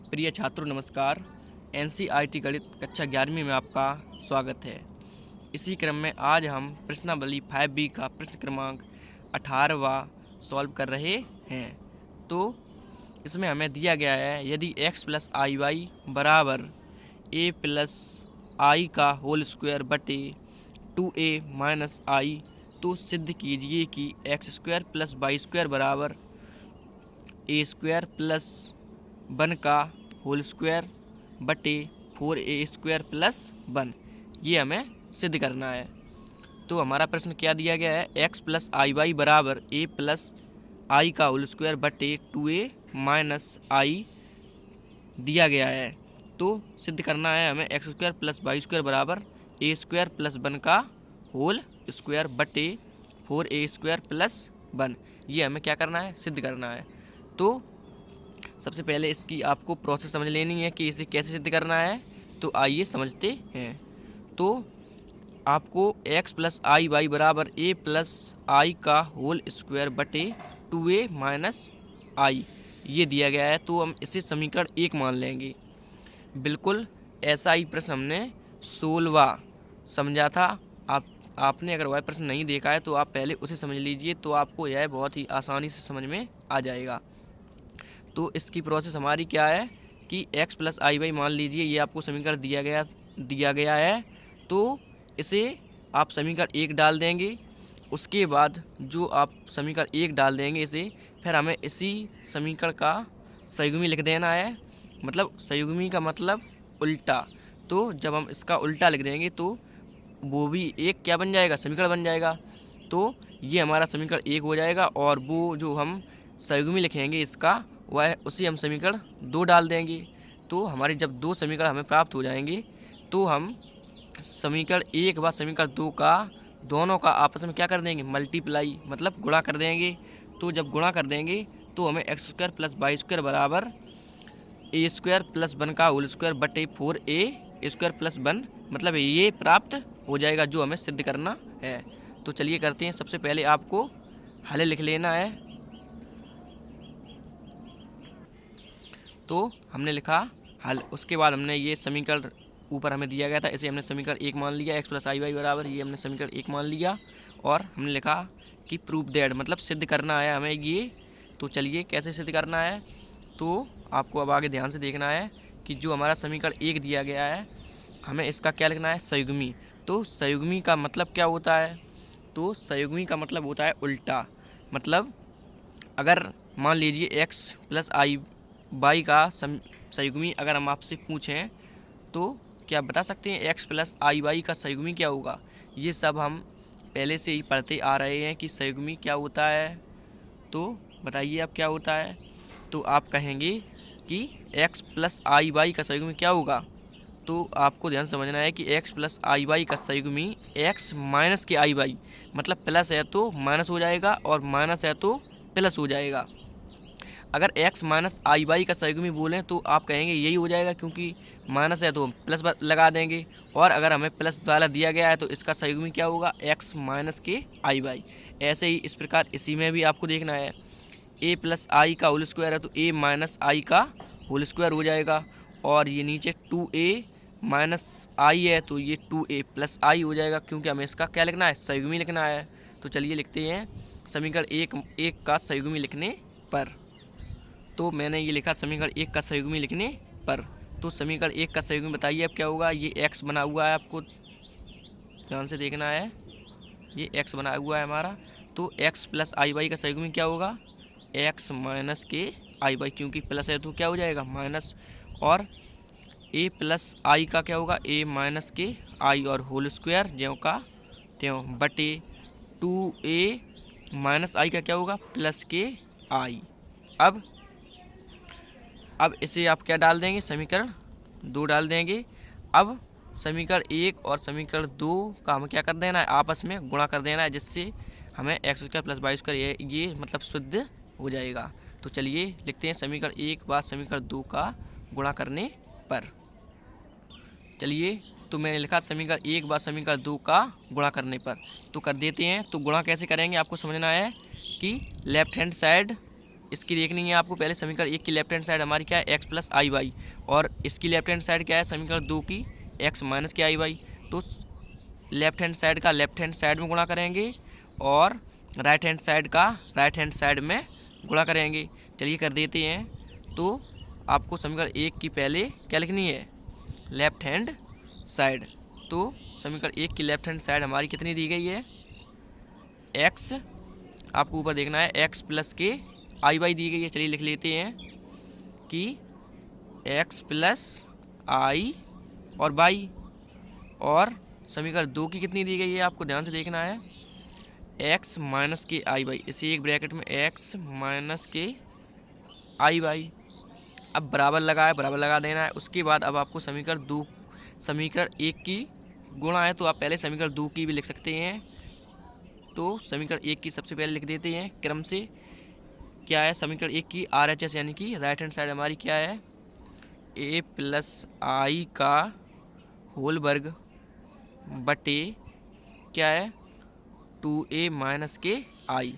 प्रिय छात्रों नमस्कार। एनसीईआरटी गणित कक्षा 11वीं में आपका स्वागत है। इसी क्रम में आज हम प्रश्नावली 5B का प्रश्न क्रमांक 18वां सॉल्व कर रहे हैं। तो इसमें हमें दिया गया है, यदि x प्लस आई वाई बराबर a प्लस आई का होल स्क्वायर बटे 2a माइनस आई, तो सिद्ध कीजिए कि x square plus y square बराबर ए स्क्वायर प्लस 1 का होल स्क्वायर बटे 4a स्क्वायर प्लस 1। ये हमें सिद्ध करना है। तो हमारा प्रश्न क्या दिया गया है, x प्लस आई वाई बराबर a प्लस आई का होल स्क्वायर बटे 2a माइनस आई दिया गया है। तो सिद्ध करना है हमें x square plus y square बराबर a स्क्वायर प्लस 1 का होल स्क्वायर बटे 4a स्क्वायर प्लस 1। ये हमें क्या करना है, सिद्ध करना है। तो सबसे पहले इसकी आपको प्रोसेस समझ लेनी है कि इसे कैसे सिद्ध करना है। तो आइए समझते हैं। तो आपको x प्लस आई वाई बराबर a प्लस आई का होल स्क्वायर बटे 2a माइनस आई ये दिया गया है। तो हम इसे समीकरण 1 मान लेंगे। बिल्कुल ऐसा ही प्रश्न हमने 16वां समझा था। आपने अगर वह प्रश्न नहीं देखा है तो आप पहले उसे समझ लीजिए, तो आपको यह बहुत ही आसानी से समझ में आ जाएगा। तो इसकी प्रोसेस हमारी क्या है कि x प्लस आई वाई मान लीजिए, ये आपको समीकरण दिया गया है। तो इसे आप समीकरण 1 डाल देंगे। उसके बाद जो आप समीकरण 1 डाल देंगे इसे, फिर हमें इसी समीकरण का संयुग्मी लिख देना है। मतलब संयुग्मी का मतलब उल्टा। तो जब हम इसका उल्टा लिख देंगे तो वो भी एक क्या बन जाएगा, समीकरण बन जाएगा। तो ये हमारा समीकरण 1 हो जाएगा, और वो जो हम संयुग्मी लिखेंगे इसका, वह उसी हम समीकरण 2 डाल देंगे। तो हमारे जब 2 समीकरण हमें प्राप्त हो जाएंगे तो हम समीकरण 1 व समीकरण 2 का दोनों का आपस में क्या कर देंगे, मल्टीप्लाई, मतलब गुणा कर देंगे। तो जब गुणा कर देंगे तो हमें x square plus y square बराबर ए स्क्वायर प्लस 1 का होल स्क्वायर बटे 4a स्क्वायर प्लस 1 मतलब ये प्राप्त हो जाएगा, जो हमें सिद्ध करना है। तो चलिए करते हैं। सबसे पहले आपको हल लिख लेना है। तो हमने लिखा हल। उसके बाद हमने ये समीकरण ऊपर हमें दिया गया था, इसे हमने समीकरण 1 मान लिया। x प्लस आई वाई बराबर ये हमने समीकरण 1 मान लिया, और हमने लिखा कि प्रूफ दैट मतलब सिद्ध करना है हमें ये। तो चलिए कैसे सिद्ध करना है, तो आपको अब आगे ध्यान से देखना है कि जो हमारा समीकरण 1 दिया गया है, हमें इसका क्या लिखना है, संयुग्मी। तो संयुग्मी का मतलब क्या होता है, तो संयुग्मी का मतलब होता है उल्टा। मतलब अगर मान लीजिए x प्लस आई वाई का संयुग्मी अगर हम आपसे पूछें तो क्या बता सकते हैं x प्लस आई वाई का संयुग्मी क्या होगा। ये सब हम पहले से ही पढ़ते आ रहे हैं कि संयुग्मी क्या होता है। तो बताइए अब क्या होता है। तो आप कहेंगे कि x प्लस आई वाई का संयुग्मी क्या होगा। तो आपको ध्यान समझना है कि x प्लस आई वाई का संयुग्मी x माइनस के आई वाई, मतलब प्लस है तो माइनस हो जाएगा और माइनस है तो प्लस हो जाएगा। अगर x माइनस आई वाई का संयुग्मी बोलें तो आप कहेंगे यही हो जाएगा, क्योंकि माइनस है तो हम प्लस लगा देंगे, और अगर हमें प्लस वाला दिया गया है तो इसका संयुग्मी क्या होगा, x माइनस के आई वाई। ऐसे ही इस प्रकार इसी में भी आपको देखना है, a प्लस आई का होल स्क्वायर है तो a माइनस आई का होल स्क्वायर हो जाएगा, और ये नीचे 2a माइनस आई है तो ये 2a प्लस आई हो जाएगा, क्योंकि हमें इसका क्या लिखना है, संयुग्मी लिखना है। तो चलिए लिखते हैं समीकरण 1 का संयुग्मी लिखने पर। तो मैंने ये लिखा समीकरण 1 का संयुग्मी लिखने पर। तो समीकरण 1 का संयुग्मी बताइए अब क्या होगा। ये x बना हुआ है, आपको ध्यान से देखना है, ये x बना हुआ है हमारा। तो x प्लस आई वाई का संयुग्मी क्या होगा, x माइनस के आई वाई, क्योंकि प्लस है तो क्या हो जाएगा माइनस, और a प्लस आई का क्या होगा, a माइनस के आई और होल स्क्वायर ज्यों का त्यों बटे 2a माइनस आई का क्या होगा, प्लस के आई। अब इसे आप क्या डाल देंगे, समीकरण 2 डाल देंगे। अब समीकरण 1 और समीकरण 2 का हमें क्या कर देना है, आपस में गुणा कर देना है, जिससे हमें x square plus y square ये मतलब शुद्ध हो जाएगा। तो चलिए लिखते हैं समीकरण 1 व समीकरण 2 का गुणा करने पर। चलिए तो मैंने लिखा समीकरण 1 व समीकरण 2 का गुणा करने पर। तो कर देते हैं। तो गुणा कैसे करेंगे आपको समझना है कि लेफ्ट हैंड साइड इसकी देखनी है आपको। पहले समीकरण 1 की लेफ्ट हैंड साइड हमारी क्या है, एक्स प्लस आई वाई, और इसकी लेफ्ट हैंड साइड क्या है, समीकरण 2 की एक्स माइनस के आई वाई। तो लेफ्ट हैंड साइड का लेफ्ट हैंड साइड में गुणा करेंगे और राइट हैंड साइड का राइट हैंड साइड में गुणा करेंगे। चलिए कर देते हैं। तो आपको समीकरण 1 की पहले क्या लिखनी है, लेफ्ट हैंड साइड। तो समीकरण 1 की लेफ्ट हैंड साइड हमारी कितनी दी गई है, एक्स, आपको ऊपर देखना है एक्स प्लस के आई वाई दी गई है। चलिए लिख लेते हैं कि एक्स प्लस आई और वाई, और समीकरण 2 की कितनी दी गई है, आपको ध्यान से देखना है, एक्स माइनस के आई वाई, इसी एक ब्रैकेट में एक्स माइनस के आई वाई। अब बराबर लगा है, बराबर लगा देना है। उसके बाद अब आपको समीकरण 1 की गुणा है, तो आप पहले समीकरण 2 की भी लिख सकते हैं। तो समीकरण 1 की सबसे पहले लिख देते हैं क्रम से। क्या है, समीकरण 1 की RHS यानी कि राइट हैंड साइड हमारी क्या है, ए प्लस आई का होल वर्ग बटे क्या है, 2a माइनस के आई।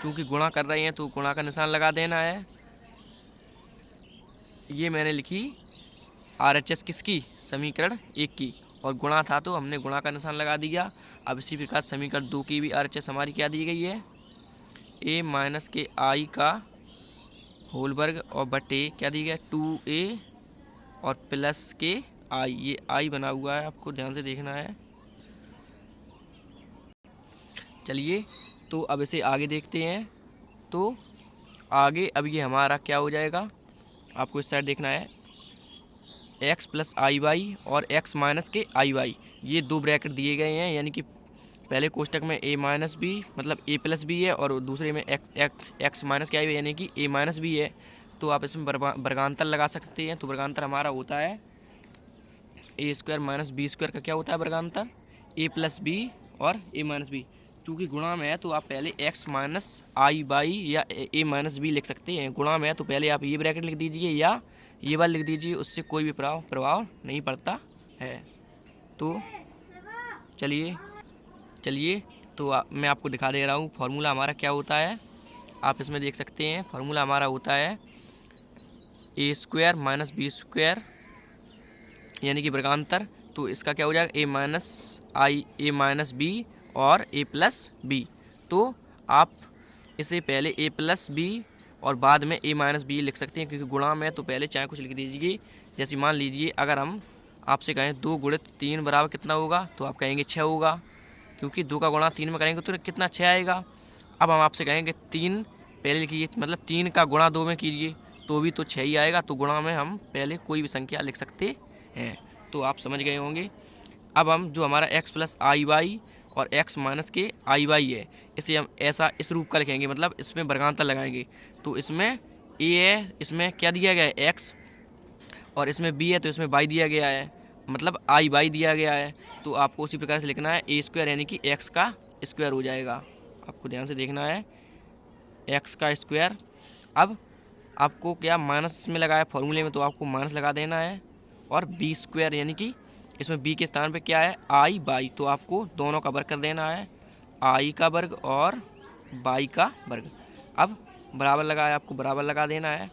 क्योंकि गुणा कर रहे हैं तो गुणा का निशान लगा देना है। ये मैंने लिखी RHS किसकी, समीकरण 1 की, और गुणा था तो हमने गुणा का निशान लगा दिया। अब इसी प्रकार समीकरण 2 की भी RHS हमारी क्या दी गई है, a माइनस के आई का होल वर्ग और बटे क्या दी गया, 2a और प्लस के आई। ये आई बना हुआ है, आपको ध्यान से देखना है। चलिए तो अब इसे आगे देखते हैं। तो आगे अब ये हमारा क्या हो जाएगा, आपको इस साइड देखना है, एक्स प्लस आई वाई और एक्स माइनस के आई वाई, ये दो ब्रैकेट दिए गए हैं। यानी कि पहले कोष्टक में ए माइनस बी मतलब ए प्लस बी है, और दूसरे में एक्स माइनस के आई वाई यानी कि ए माइनस बी है। तो आप इसमें वर्गांतर लगा सकते हैं। तो वर्गांतर हमारा होता है ए स्क्वायर माइनस बी स्क्वायर का क्या होता है वर्गांतर, ए प्लस बी और ए माइनस बी। चूँकि गुणा में है तो आप पहले एक्स माइनस आई बाई या ए माइनस बी लिख सकते हैं। गुणा में है तो पहले आप ये ब्रैकेट लिख दीजिए या ये बार लिख दीजिए, उससे कोई भी प्रभाव नहीं पड़ता है। तो चलिए तो मैं आपको दिखा दे रहा हूँ फार्मूला हमारा क्या होता है। आप इसमें देख सकते हैं फार्मूला हमारा होता है ए स्क्वायर माइनस बी स्क्वायर यानी कि वर्गांतर। तो इसका क्या हो जाएगा, ए माइनस बी और ए प्लस बी। तो आप इसे पहले ए प्लस बी और बाद में ए माइनस बी लिख सकते हैं, क्योंकि गुणा में तो पहले चाहे कुछ लिख दीजिए। जैसे मान लीजिए अगर हम आपसे कहें 2 गुणित 3 बराबर कितना होगा, तो आप कहेंगे 6 होगा, क्योंकि 2 का गुणा 3 में करेंगे तो कितना 6 आएगा। अब हम आपसे कहेंगे 3 पहले लिखिए, मतलब 3 का गुणा 2 में कीजिए तो भी तो 6 ही आएगा। तो गुणा में हम पहले कोई भी संख्या लिख सकते हैं। तो आप समझ गए होंगे। अब हम जो हमारा एक्स प्लस आई वाई और एक्स माइनस के आई वाई है, इसे हम ऐसा इस रूप का लिखेंगे, मतलब इसमें वर्गांतर लगाएंगे। तो इसमें ए है, इसमें क्या दिया गया है एक्स, और इसमें बी है तो इसमें वाई दिया गया है, मतलब आई वाई दिया गया है। तो आपको उसी प्रकार से लिखना है, ए स्क्वायर यानी कि एक्स का स्क्वायर हो जाएगा। आपको ध्यान से देखना है, एक्स का स्क्वायर। अब आपको क्या माइनस में लगा है फॉर्मूले में, तो आपको माइनस लगा देना है, और बी स्क्वायर यानी कि इसमें बी के स्थान पे क्या है, आई बाई। तो आपको दोनों का वर्ग कर देना है, आई का वर्ग और बाई का वर्ग। अब बराबर लगा है, आपको बराबर लगा देना है।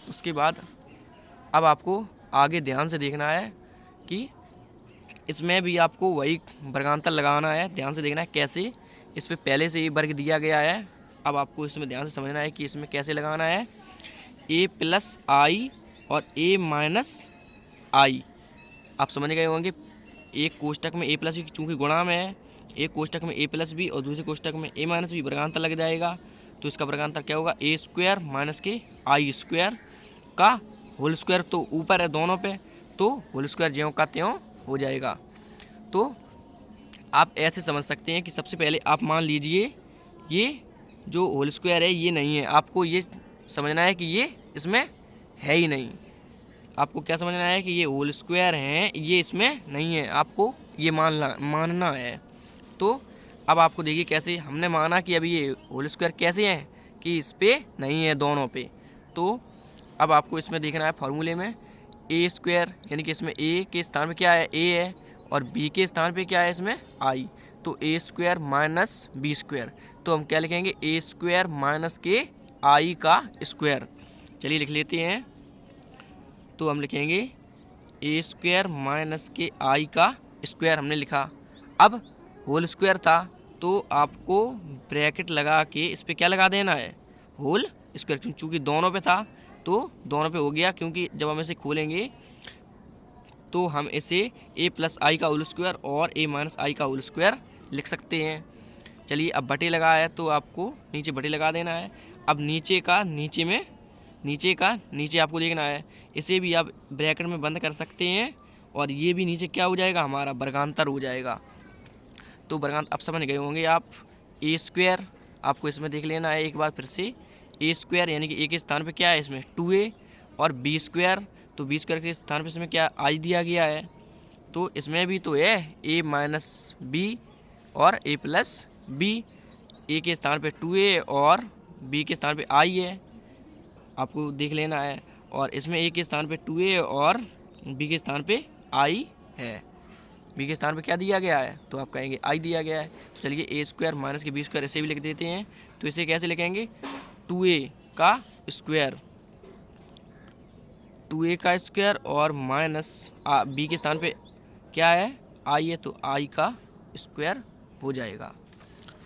उसके बाद अब आपको आगे ध्यान से देखना है कि इसमें भी आपको वही वर्गांतर लगाना है। ध्यान से देखना है कैसे, इस पर पहले से ही वर्ग दिया गया है। अब आपको इसमें ध्यान से समझना है कि इसमें कैसे लगाना है, ए प्लस आई और ए माइनस आई। आप समझ गए होंगे। एक कोष्टक में ए प्लस बी चूँकि गुणा में है, एक कोष्टक में ए प्लस बी और दूसरे कोष्टक में ए माइनस बी, वर्गांतर लग जाएगा। तो इसका वर्गांतर क्या होगा, ए स्क्वायर माइनस के आई स्क्वायर का होल स्क्वायर। तो ऊपर है दोनों पे, तो होल स्क्वायर ज्यों का त्यों हो जाएगा। तो आप ऐसे समझ सकते हैं कि सबसे पहले आप मान लीजिए ये जो होल स्क्वायर है ये नहीं है, आपको ये समझना है कि ये इसमें है ही नहीं। आपको क्या समझना है कि ये होल स्क्वायर हैं, ये इसमें नहीं है, आपको ये मानना है। तो अब आपको देखिए कैसे हमने माना कि अभी ये होल स्क्वायर कैसे हैं कि इस पे नहीं है दोनों पे। तो अब आपको इसमें देखना है फार्मूले में, ए स्क्वायर यानी कि इसमें ए के स्थान पे क्या है, ए है, और बी के स्थान पे क्या है इसमें आई। तो ए स्क्वायर माइनस बी स्क्वायर, तो हम क्या लिखेंगे, ए स्क्वायर माइनस के आई का स्क्वायर। चलिए लिख लेते हैं। तो हम लिखेंगे ए स्क्वायर माइनस के आई का स्क्वायर हमने लिखा। अब होल स्क्वायर था तो आपको ब्रैकेट लगा के इस पर क्या लगा देना है, होल स्क्वायर। चूँकि दोनों पे था तो दोनों पे हो गया, क्योंकि जब हम इसे खोलेंगे तो हम इसे ए प्लस आई का होल स्क्वायर और ए माइनस आई का होल स्क्वायर लिख सकते हैं। चलिए अब बटे लगा है तो आपको नीचे बटे लगा देना है। अब नीचे का नीचे आपको देखना है, इसे भी आप ब्रैकेट में बंद कर सकते हैं और ये भी नीचे क्या हो जाएगा, हमारा वर्गांतर हो जाएगा। तो वर्गांतर अब समझ गए होंगे आप। ए स्क्वायर आपको इसमें देख लेना है एक बार फिर से। ए स्क्वायर यानी कि ए के स्थान पे क्या है इसमें 2a, और बी स्क्वायर, तो बी स्क्वायर के स्थान पे इसमें क्या आई दिया गया है, तो इसमें भी तो है a माइनस बी और a प्लस बी। ए के स्थान पे 2a और बी के स्थान पे आई है, आपको देख लेना है। और इसमें ए के स्थान पे 2a और बी के स्थान पे आई है। बी के स्थान पे क्या दिया गया है, तो आप कहेंगे आई दिया गया है। तो चलिए ए स्क्वायर माइनस के बी स्क्वायर ऐसे भी लिख देते हैं। तो इसे कैसे लिखेंगे, 2a का स्क्वायर, 2a का स्क्वायर और माइनस बी के स्थान पे क्या है आई है, तो आई का स्क्वायर हो जाएगा।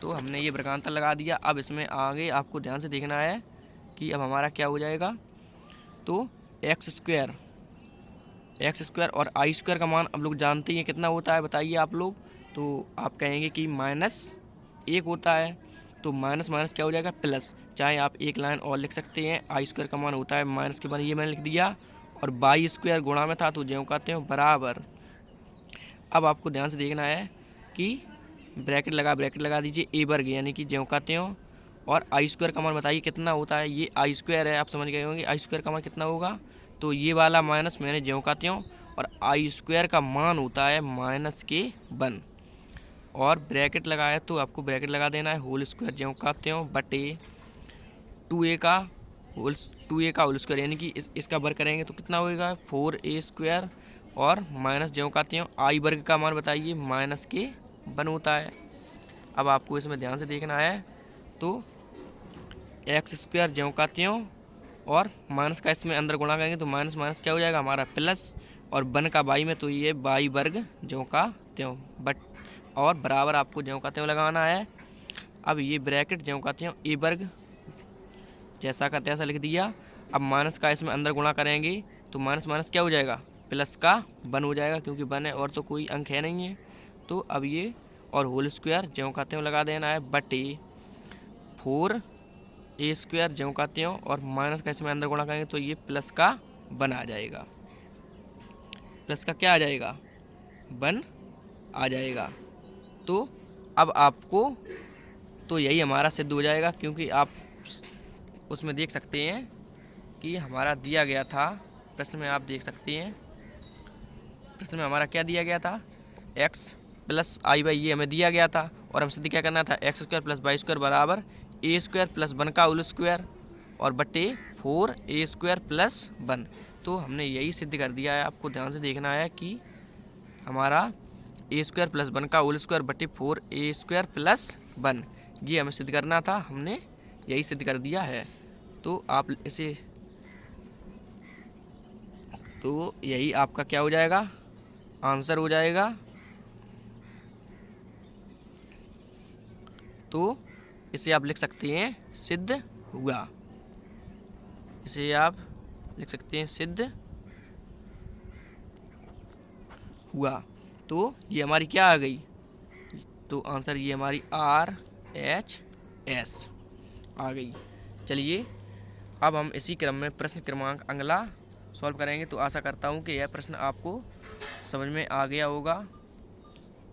तो हमने ये वर्गांतर लगा दिया। अब इसमें आगे आपको ध्यान से देखना है कि अब हमारा क्या हो जाएगा। तो एक्स स्क्वायर और आई स्क्वायर का मान अब लोग जानते हैं कितना होता है, बताइए आप लोग। तो आप कहेंगे कि -1 होता है। तो माइनस माइनस क्या हो जाएगा, प्लस। चाहे आप एक लाइन और लिख सकते हैं, आई स्क्वायर का मान होता है माइनस के बाद ये मैंने लिख दिया, और बाई स्क्वायर गुणा में था तो ज्यों कहते हो बराबर। अब आपको ध्यान से देखना है कि ब्रैकेट लगा दीजिए ए वर्ग यानी कि ज्यों कहते हो, और आई स्क्वायर का मान बताइए कितना होता है। ये आई स्क्वायर है, आप समझ गए होंगे आई स्क्वायर का मान कितना होगा। तो ये वाला माइनस मैंने ज्यों कहते हो, और आई स्क्वायर का मान होता है -1, और ब्रैकेट लगाया तो आपको ब्रैकेट लगा देना है होल स्क्वायर ज्यों कहते हो बटे 2a का होल स्क्वायर, यानी कि इसका वर्ग करेंगे तो कितना होएगा 4a स्क्वायर, और माइनस ज्यों कहते हो आई वर्ग का मान बताइए -1 होता है। अब आपको इसमें ध्यान से देखना है। तो एक्स स्क्वायर ज्यों कहते हो और माइनस का इसमें अंदर गुणा करेंगे तो माइनस माइनस क्या हो जाएगा हमारा प्लस, और 1 का बाई में तो ये बाई वर्ग ज्यों कहते हो बट, और बराबर आपको ज्यों कहते हो लगाना है। अब ये ब्रैकेट ज्यों कहते हो ए वर्ग जैसा का तैसा लिख दिया। अब माइनस का इसमें अंदर गुणा करेंगे तो माइनस माइनस क्या हो जाएगा, प्लस का 1 हो जाएगा, क्योंकि 1 है और तो कोई अंक है नहीं है। तो अब ये और होल स्क्वायर ज्यों कहते हो लगा देना है बटे 4a स्क्वायर ज्यों कहते हो, और माइनस का इसमें अंदर गुणा करेंगे तो ये प्लस का 1 आ जाएगा। प्लस का क्या आ जाएगा, 1 आ जाएगा। तो अब आपको तो यही हमारा सिद्ध हो जाएगा, क्योंकि आप उसमें देख सकते हैं कि हमारा दिया गया था प्रश्न में, आप देख सकते हैं प्रश्न में हमारा क्या दिया गया था, x प्लस आई बाई ये हमें दिया गया था, और हम सिद्ध क्या करना था x square plus y square बराबर ए स्क्वायर प्लस 1 का होल स्क्वायर और बटे 4a स्क्वायर प्लस 1। तो हमने यही सिद्ध कर दिया है। आपको ध्यान से देखना है कि हमारा ए स्क्वायर प्लस 1 का होल स्क्वायर बटे 4a स्क्वायर प्लस 1 ये हमें सिद्ध करना था, हमने यही सिद्ध कर दिया है। तो आप इसे, तो यही आपका क्या हो जाएगा, आंसर हो जाएगा। तो इसे आप लिख सकते हैं सिद्ध हुआ, इसे आप लिख सकते हैं सिद्ध हुआ। तो ये हमारी क्या आ गई, तो आंसर ये हमारी RHS आ गई। चलिए अब हम इसी क्रम में प्रश्न क्रमांक अगला सॉल्व करेंगे। तो आशा करता हूँ कि यह प्रश्न आपको समझ में आ गया होगा।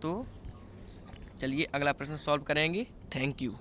तो चलिए अगला प्रश्न सॉल्व करेंगे। Thank you.